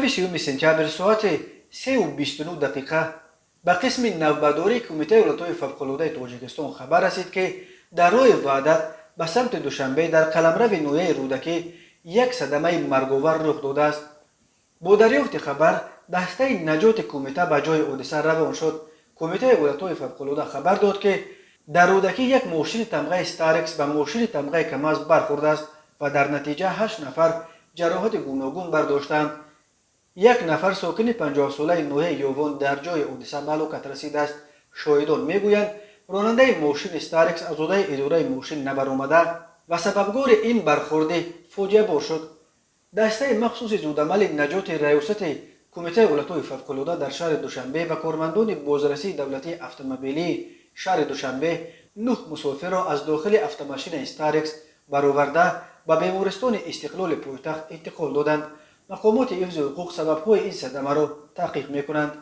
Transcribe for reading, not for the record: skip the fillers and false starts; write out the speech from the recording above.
شب 30 سپتامبر ساعت 3:29 دقیقه به قسم نوبرداری کمیته ولایت‌های فوق‌العاده تاجیکستان خبر رسید که در راه وحدت به سمت دوشنبه در قلمرو نویه رودکی یک صدمه مرگاور رخ داده است. با دریافت خبر دسته نجات کمیته به جای حادثه روان شد. کمیته ولایت‌های فوق‌العاده خبر داد که در رودکی یک ماشین تمغه استارکس به ماشین تمغه کماز برخورده است و در نتیجه 8 نفر جراحت گوناگون برداشتند. یک نفر ساکن 50 ساله نوحه یوون در جای حادثه به هلاکت رسیده است. شاهدان میگویند راننده ماشین استارکس از عهده اداره ماشین نبرآمده و سببگار این برخورد فاجعه بار شد. دسته مخصوص زودعمل نجات ریاست کمیته ولایت‌های فوق‌العاده در شهر دوشنبه و کارمندان بازرسی دولتی اتومبیلی شهر دوشنبه 9 مسافر را از داخل اتومبیل استارکس برآورده به بیمارستان استقلال پایتخت انتقال دادند. مقامات حفظ حقوق سبب‌های این صدمه را تحقیق می‌کنند.